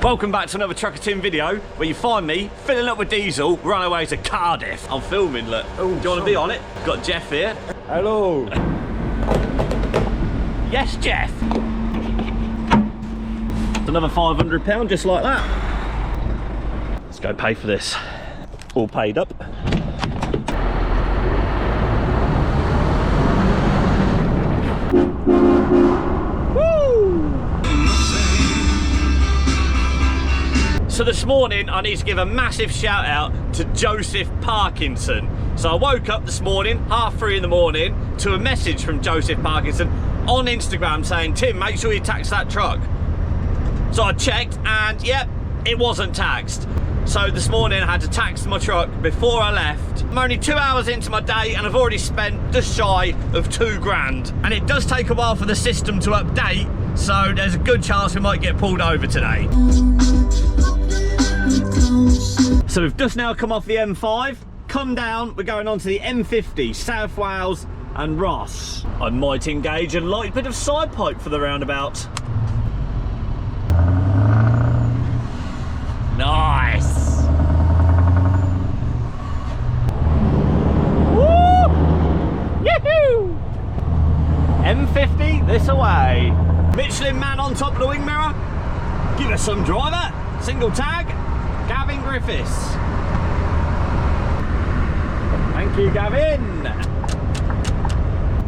Welcome back to another Trucker Tim video where you find me filling up with diesel, run away to Cardiff. I'm filming, look. Oh, do you want to be on it? Got Jeff here. Hello. Yes, Jeff. It's another £500 just like that. Let's go pay for this. All paid up. So this morning I need to give a massive shout out to Joseph Parkinson. So I woke up this morning, 3:30 in the morning, to a message from Joseph Parkinson on Instagram saying, Tim, make sure you tax that truck. So I checked and yep, it wasn't taxed. So this morning I had to tax my truck before I left. I'm only 2 hours into my day and I've already spent just shy of £2 grand. And it does take a while for the system to update, so there's a good chance we might get pulled over today. So we've just now come off the M5, come down, we're going on to the M50, South Wales and Ross. I might engage a light bit of side pipe for the roundabout. Nice! Woo! Yahoo! M50 this away. Michelin man on top of the wing mirror. Give us some driver. Single tag. Gavin Griffiths. Thank you, Gavin.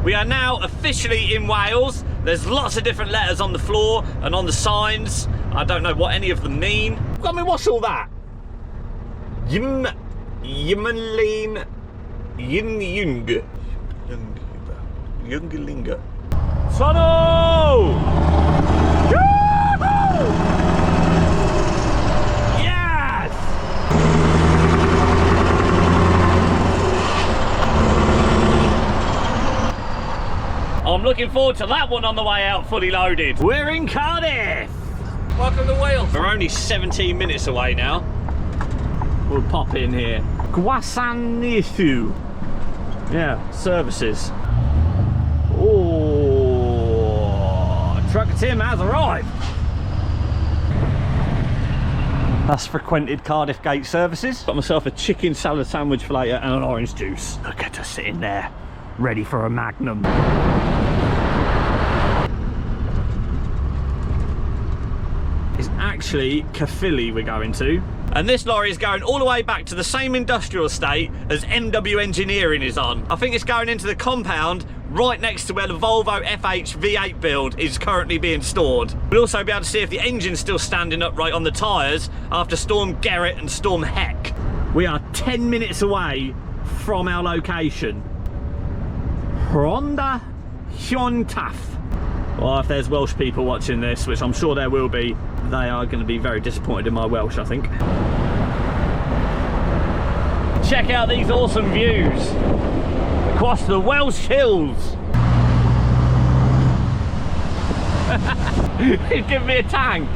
We are now officially in Wales. There's lots of different letters on the floor and on the signs. I don't know what any of them mean. I mean, what's all that? Yimmerlein, Jungelinga. Sono! Yes! I'm looking forward to that one on the way out, fully loaded. We're in Cardiff! Welcome to Wales. We're only 17 minutes away now. We'll pop in here. Gwasanaethu. Yeah, services. Oh, Trucker Tim has arrived. That's frequented Cardiff Gate services. Got myself a chicken salad sandwich for later and an orange juice. Look at us sitting there, ready for a Magnum. It's actually Caerphilly we're going to. And this lorry is going all the way back to the same industrial estate as MW Engineering is on. I think it's going into the compound right next to where the Volvo FH V8 build is currently being stored. We'll also be able to see if the engine's still standing upright on the tyres after Storm Gerrit and Storm Heck. We are 10 minutes away from our location. Rhondda Hiontaf. Well, if there's Welsh people watching this, which I'm sure there will be, they are going to be very disappointed in my Welsh, I think. Check out these awesome views across the Welsh hills. He's giving me a tank.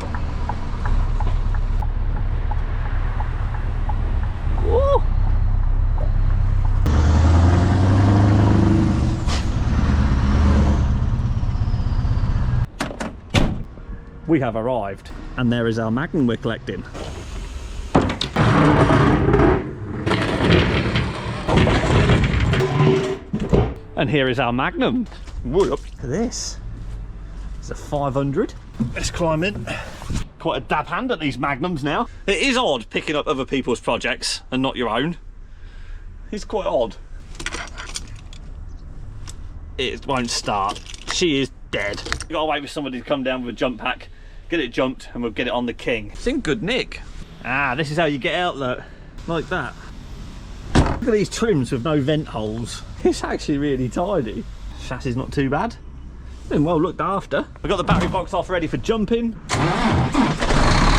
Woo. We have arrived, and there is our Magnum we're collecting. And here is our Magnum. Look at this. It's a 500. Let's climb in. Quite a dab hand at these Magnums now. It is odd picking up other people's projects and not your own. It's quite odd. It won't start. She is dead. You've got to wait for somebody to come down with a jump pack, get it jumped, and we'll get it on the King. It's in good nick. Ah, this is how you get out, look. Like that. Look at these trims with no vent holes. It's actually really tidy. Chassis not too bad. Been well looked after. We've got the battery box off ready for jumping.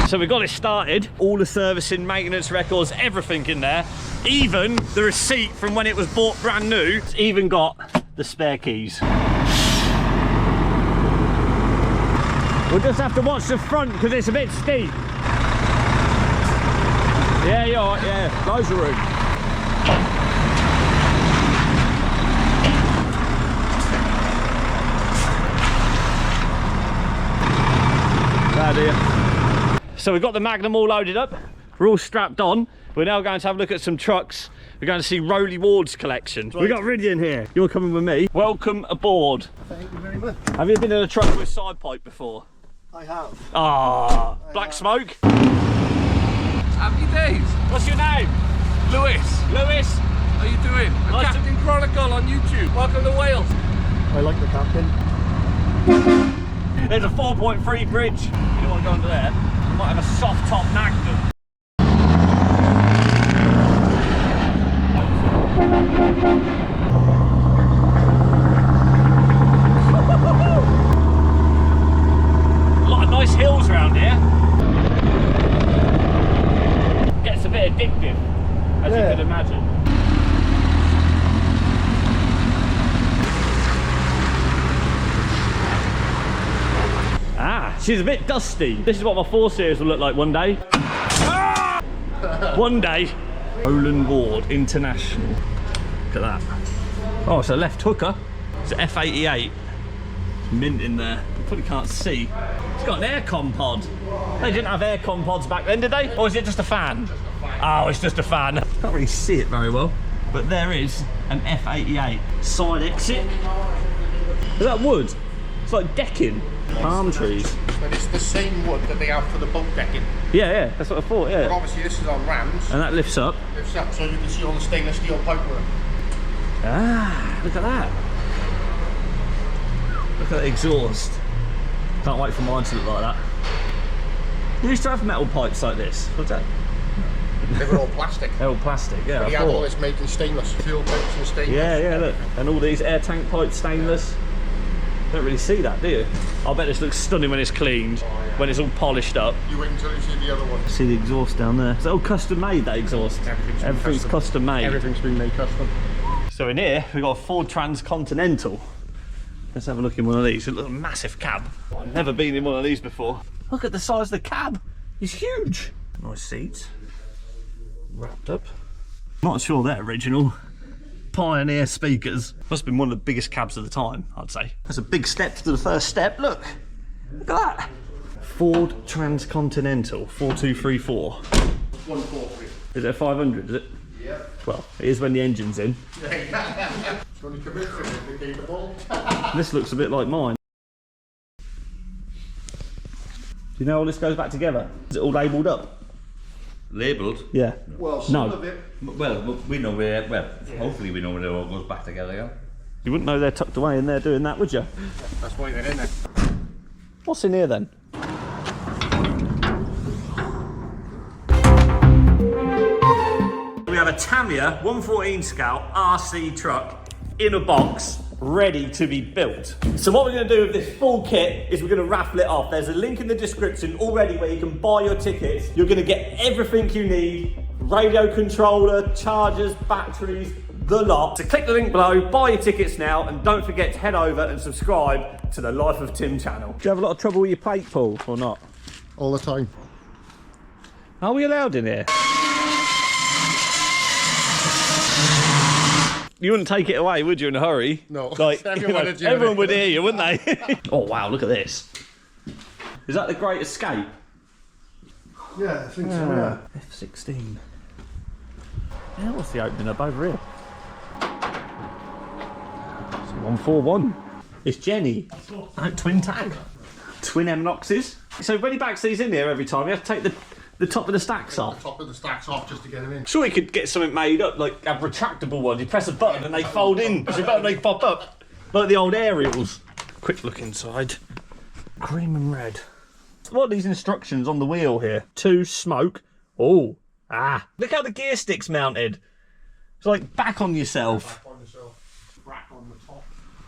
So we've got it started. All the servicing, maintenance records, everything in there. Even the receipt from when it was bought brand new. It's even got the spare keys. We'll just have to watch the front because it's a bit steep. Yeah, you're right, yeah. Close the room. Oh dear. So we've got the Magnum all loaded up. We're all strapped on. We're now going to have a look at some trucks. We're going to see Rolly Ward's collection. Right. We've got Ridian here. You're coming with me. Welcome aboard. Thank you very much. Have you been in a truck with side pipe before? I have. Ah, black smoke. Happy days. What's your name? Lewis. Lewis. How you doing? Nice Captain Chronicle on YouTube. Welcome to Wales. I like the captain. There's a 4.3 bridge. You don't want to go under there. You might have a soft top Magnum. A lot of nice hills around here. Gets a bit addictive, as you could imagine. Ah, she's a bit dusty. This is what my 4 Series will look like one day. Ah! One day. Roland Ward International. Look at that. Oh, it's a left hooker. It's an F88. Mint in there. You probably can't see. It's got an aircon pod. They didn't have aircon pods back then, did they? Or is it just a fan? Oh, it's just a fan. Can't really see it very well. But there is an F88. Side exit. Is that wood? It's like decking. Palm trees. But it's the same wood that they have for the boat decking. Yeah, that's what I thought, yeah. But obviously this is on rams. And that lifts up. Lifts up so you can see all the stainless steel pipework. Ah, look at that. Look at that exhaust. Can't wait for mine to look like that. You used to have metal pipes like this. What's that? They were all plastic. They're all plastic, yeah. But he had all this made in stainless. Fuel pipes and stainless. Yeah, look. And all these air tank pipes stainless. Don't really see that, do you? I bet this looks stunning when it's cleaned, when it's all polished up. You wait until you see the other one. See the exhaust down there. Is that all custom made, that exhaust? Everything's custom made. Everything's been made custom. So in here, we've got a Ford Transcontinental. Let's have a look in one of these. It's a little massive cab. I've never been in one of these before. Look at the size of the cab. It's huge. Nice seats. Wrapped up. Not sure they're original. Pioneer speakers. Must have been one of the biggest cabs of the time, I'd say. That's a big step to the first step. Look at that. Ford Transcontinental 4234. 143. Is it a 500, is it? Yeah. Well, it is when the engine's in. It's only come in for it, they gave the ball. This looks a bit like mine. Do you know how all this goes back together? Is it all labelled up? Labelled? Yeah. Well, some of it. Well, we know where, hopefully we know where it all goes back together, yeah? You wouldn't know they're tucked away in there doing that, would you? That's why they're in there. What's in here then? We have a Tamiya 114 Scout RC truck in a box, ready to be built. So what we're going to do with this full kit is we're going to raffle it off. There's a link in the description already where you can buy your tickets. You're going to get everything you need: radio controller, chargers, batteries, the lot. So click the link below, buy your tickets now, and don't forget to head over and subscribe to the Life of Tim channel. Do you have a lot of trouble with your plate pull or not? All the time. Are we allowed in here? You wouldn't take it away, would you, in a hurry? No. Like, everyone would hear you, wouldn't they? Oh, wow, look at this. Is that the Great Escape? Yeah, I think so, yeah. F16. Yeah, what's the opening up over here? It's 141. It's Jenny. Twin tag. Twin M-Noxes. So when he backs these in here every time, you have to take the top of the stacks off. The top of the stacks off just to get them in. Sure, you could get something made up, like have retractable ones. You press a button and they fold in. Press a button and they pop up. Like the old aerials. Quick look inside. Cream and red. What are these instructions on the wheel here? 2, smoke. Oh, look how the gear stick's mounted. It's like back on yourself. Back on yourself. Rack on the top.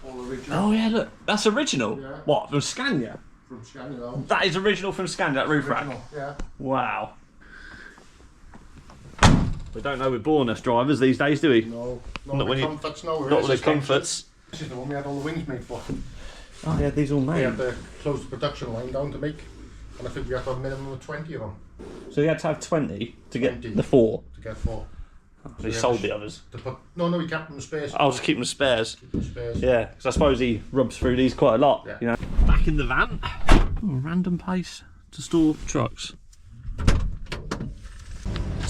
All original. Oh yeah, look. That's original. Yeah. What, from Scania? From Scania, though. That is original from Scania, that roof rack. Yeah. Wow. We don't know we're born as drivers these days, do we? No. Not when you- comforts, no. Not with the comforts. This is the one we had all the wings made for. Oh yeah, these all We made. had to close the production line down to make. And I think we have to have a minimum of 20 of them So you had to have 20 to get 20. the 4. to get 4. So he sold the others. To put, no, we kept them spares. I'll just keep them spares. Keep them spares. Yeah, because I suppose he rubs through these quite a lot. Yeah. You know. Back in the van. Oh, random place to store trucks.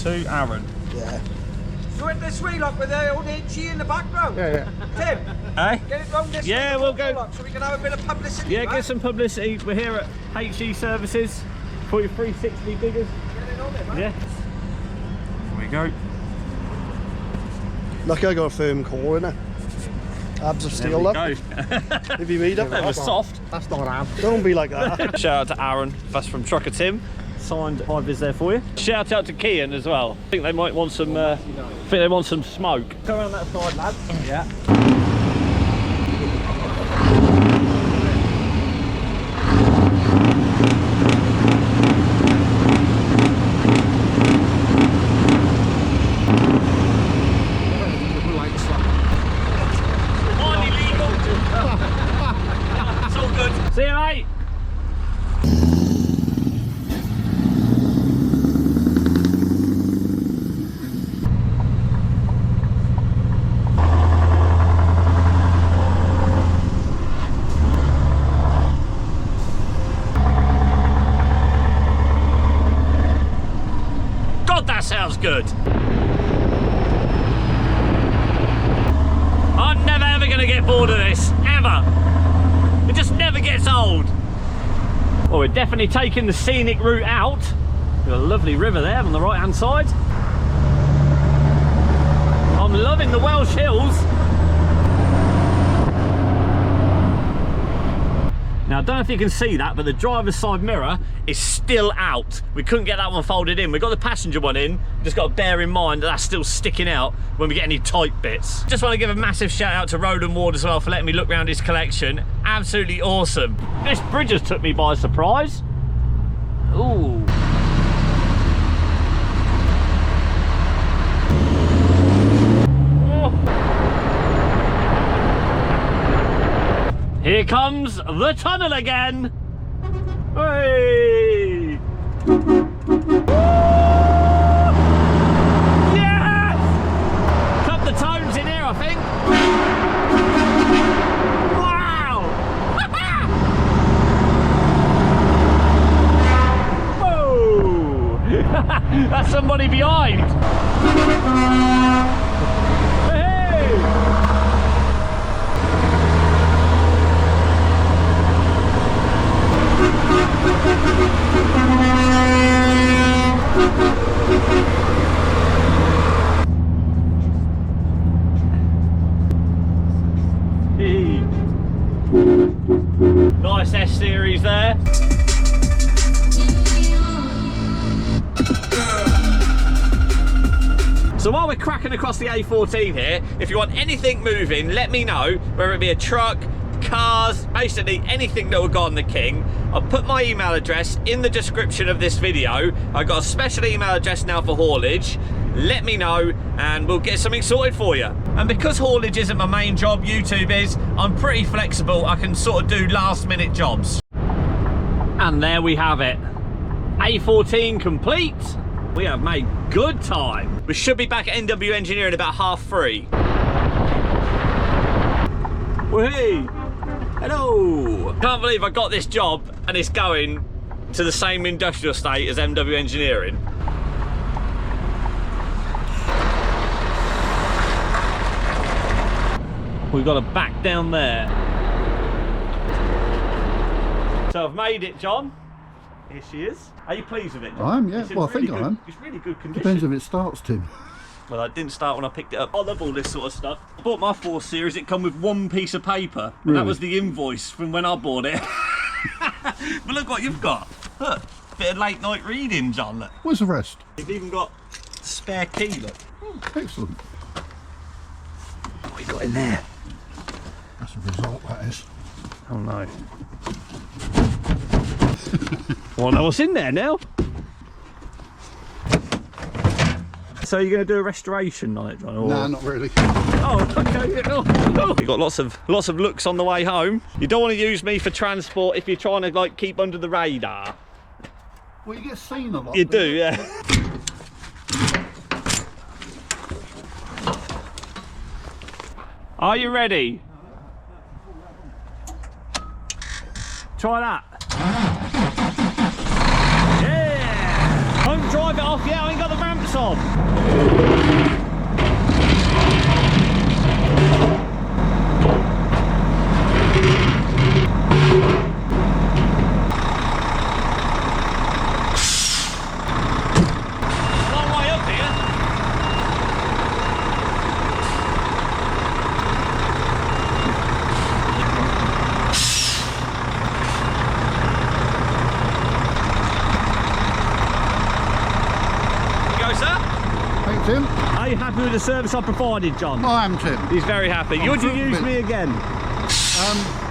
to Aaron. Yeah. So at this way, look, with the old HE in the background. Yeah, Tim, Hey? get it round this Yeah, way, we'll photo, go. look, so we can have a bit of publicity. Yeah, right? get some publicity. We're here at HE Services for your 360 diggers. Get it on there, man. Yeah. Here we go. Lucky I got a firm core in it. Abs of There steel we up. go. If you read it, That was soft. that's not ab. don't be like that. Shout out to Aaron, that's from Trucker Tim. Signed high-vis there for you. Shout out to Kian as well. I think they might want some. Smoke. Go around that side, lads. Yeah. It's all good. See you, mate. God, that sounds good. I'm never ever gonna get bored of this, ever. It just never gets old. Well, we're definitely taking the scenic route out. We've got a lovely river there on the right hand side. I'm loving the Welsh hills. Now, I don't know if you can see that, but the driver's side mirror is still out. We couldn't get that one folded in. We got the passenger one in. Just got to bear in mind that that's still sticking out when we get any tight bits. Just want to give a massive shout out to Roden Ward as well for letting me look around his collection. Absolutely awesome. This bridge has took me by surprise. Ooh. Here comes the tunnel again. Hey! Yes! Cut the tones in here, I think. Wow! Whoa! That's somebody behind. Hey! Nice S-series there. So while we're cracking across the A14 here, if you want anything moving, let me know, whether it be a truck, cars, basically anything that will go on the King. I'll put my email address in the description of this video. I've got a special email address now for haulage. Let me know and we'll get something sorted for you. And because haulage isn't my main job, YouTube is, I'm pretty flexible. I can sort of do last minute jobs. And there we have it. A14 complete. We have made good time. We should be back at NW Engineering about 3:30. Whee! Hello! Can't believe I got this job and it's going to the same industrial estate as MW Engineering. We've got a back down there. So I've made it, John. Here she is. Are you pleased with it, John? I am, yeah. It's in Well, I think really I am. It's really good condition. Depends if it starts, Tim. Well, I didn't start when I picked it up. I love all this sort of stuff. I bought my 4 Series, it come with one piece of paper. And that Really? was the invoice from when I bought it. But look what you've got. Look, bit of late night reading, John. Look. Where's the rest? You've even got a spare key, look. Excellent. What you got in there? That's a result, that is. Oh no. Well, know what's in there now. So you're going to do a restoration on it, John? Or... Nah, not really. Oh, okay. Oh. You've got lots of looks on the way home. You don't want to use me for transport if you're trying to like keep under the radar. Well, you get seen a lot. You do, yeah. Are you ready? Try that. Yeah! Don't drive it off yet, I ain't got the ramps lights on. Long way up here. Hey, Tim. Are you happy with the service I provided, John? I am, Tim. He's very happy. Would you use me again?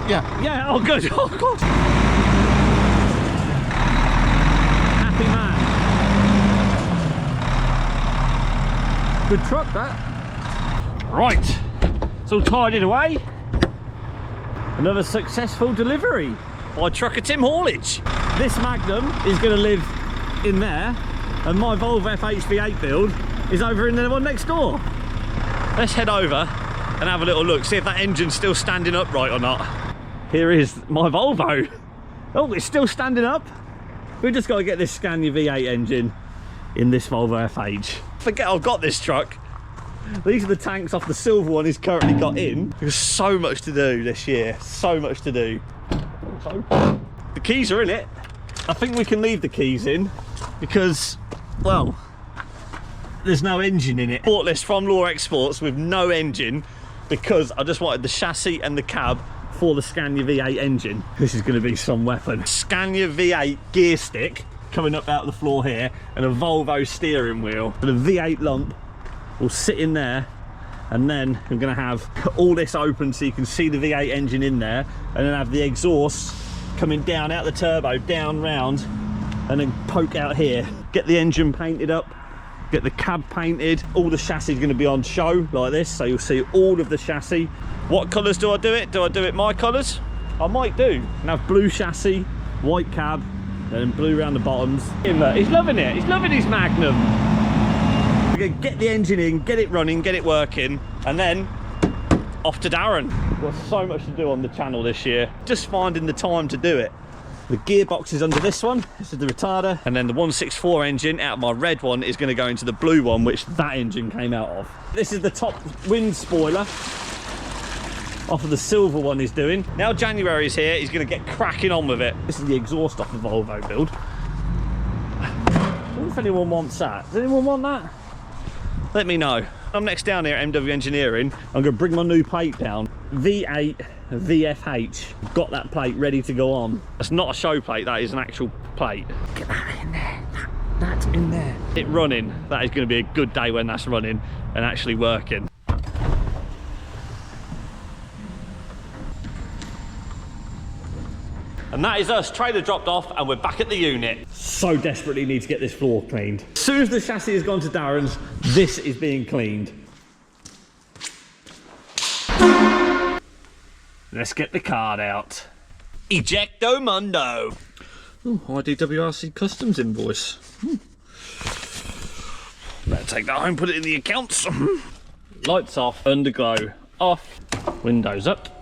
Yeah. Yeah, oh good, oh god. Happy man. Good truck, that. Right, it's all tidied away. Another successful delivery by Trucker Tim Haulage. This Magnum is going to live in there, and my Volvo FHV8 build is over in the one next door. Let's head over and have a little look, see if that engine's still standing upright or not. Here is my Volvo. Oh, it's still standing up. We've just got to get this Scania V8 engine in this Volvo FH. Forget I've got this truck. These are the tanks off the silver one he's currently got in. There's so much to do this year, so much to do. The keys are in it. I think we can leave the keys in because, well, there's no engine in it. Bought this from Law Exports with no engine because I just wanted the chassis and the cab for the Scania V8 engine. This is going to be some weapon. Scania V8 gear stick coming up out of the floor here and a Volvo steering wheel. And the V8 lump will sit in there, and then I'm going to have all this open so you can see the V8 engine in there, and then have the exhaust coming down out the turbo, down round, and then poke out here. Get the engine painted up, get the cab painted. All the chassis is going to be on show like this, so you'll see all of the chassis. What colours do I do it? Do I do it my colours? I might do. And have blue chassis, white cab, and then blue around the bottoms. He's loving it. He's loving his Magnum. We're going to get the engine in, get it running, get it working, and then off to Darren. We've got so much to do on the channel this year. Just finding the time to do it. The gearbox is under this one. This is the retarder. And then the 164 engine out of my red one is going to go into the blue one, which that engine came out of. This is the top wind spoiler off of the silver one he's doing. Now January is here, he's going to get cracking on with it. This is the exhaust off the Volvo build. I wonder if anyone wants that. Does anyone want that? Let me know. I'm next down here at MW Engineering. I'm going to bring my new plate down. V8 VFH. Got that plate ready to go on. That's not a show plate, that is an actual plate. Get that in there. That's in there. It running. That is going to be a good day when that's running and actually working. And that is us, trailer dropped off, and we're back at the unit. So desperately need to get this floor cleaned. As soon as the chassis has gone to Darren's, this is being cleaned. Let's get the card out. Ejecto Mundo. Ooh, IDWRC Customs invoice. Better take that home, put it in the accounts. Lights off, underglow off, windows up.